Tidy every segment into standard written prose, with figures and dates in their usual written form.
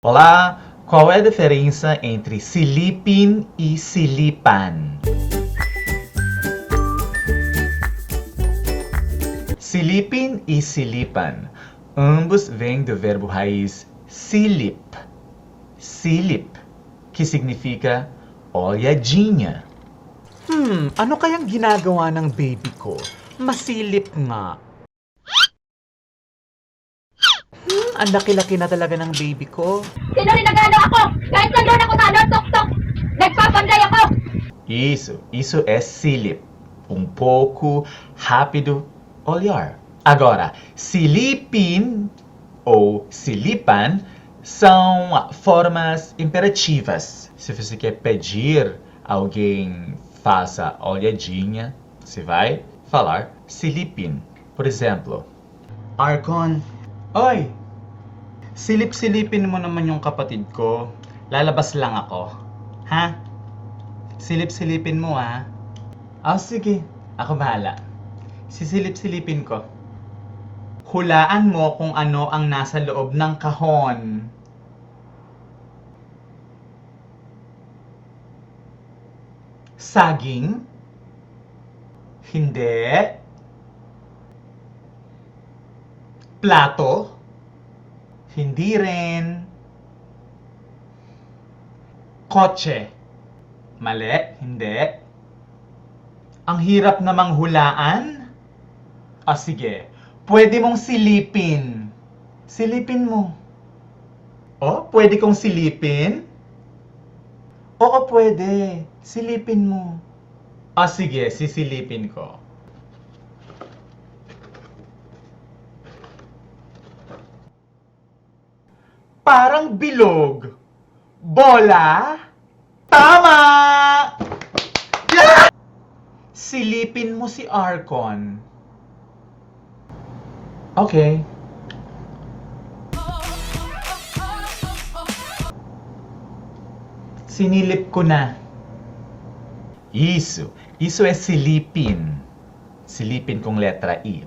Olá, qual é a diferença entre silipin e silipan? Silipin e silipan, ambos vêm do verbo raiz silip, que significa olhadinha. Ano kayang ginagawa ng baby ko? Masilip nga. Ang laki-laki na talaga ng baby ko. Sino rin nagano ako? Kahit nandun ako sa tok-tok, nagpapanday ako! Isso é silip, pouco rápido olhar. Agora, silipin ou silipan são formas imperativas. Se você quer pedir alguém faça olhadinha, você vai falar silipin. Por exemplo, Arcon, oy! Silip-silipin mo naman yung kapatid ko. Lalabas lang ako. Ha? Silip-silipin mo, ha? Sige. Ako bahala. Sisilip-silipin ko. Hulaan mo kung ano ang nasa loob ng kahon. Saging? Hindi. Plato? Hindi rin. Kotse? Mali, hindi. Ang hirap namang hulaan? Sige. Pwede mong silipin. Silipin mo. Pwede kong silipin? Oo, pwede. Silipin mo. Sige, sisilipin ko. Parang bilog. Bola? Tama! Yeah! Silipin mo si Arcon. Okay. Sinilip ko na. Isso é silipin. Silipin com letra I.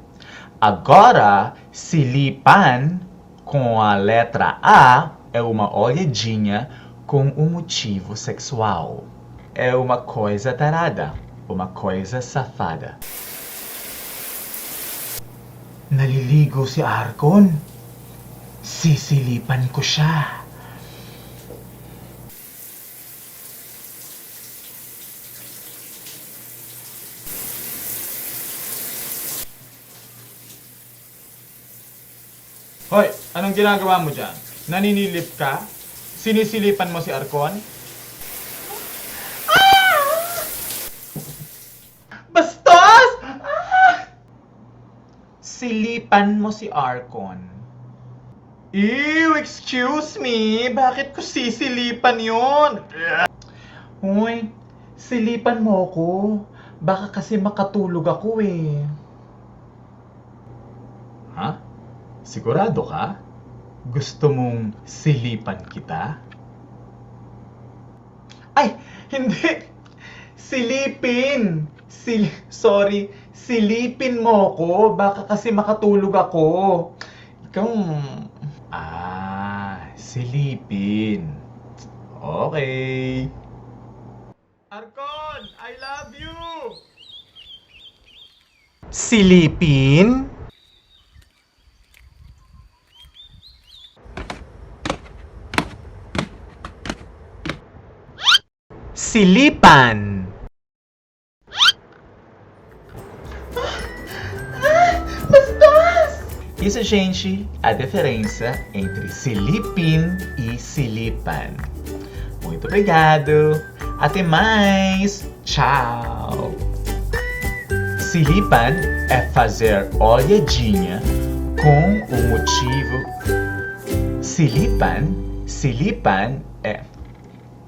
Agora, silipan com a letra A é uma olhadinha com um motivo sexual. É uma coisa tarada, uma coisa safada. Naliligo si Arcon. Sisilipan ko siya. Hoy, anong ginagawa mo dyan? Naninilip ka? Sinisilipan mo si Arcon? Bastos! Silipan mo si Arcon. Ew, excuse me. Bakit ko sisilipan yun? Hoy, silipan mo ko. Baka kasi makatulog ako eh. Ha? Sigurado ka? Gusto mong silipan kita? Ay, hindi! Silipin! Sorry, silipin mo ko. Baka kasi makatulog ako. Ikaw... silipin. Okay. Arcon, I love you! Silipin? Silipan. Isso, gente, a diferença entre silipin e silipan. Muito obrigado. Até mais. Tchau. Silipan é fazer olhadinha com o motivo. Silipan é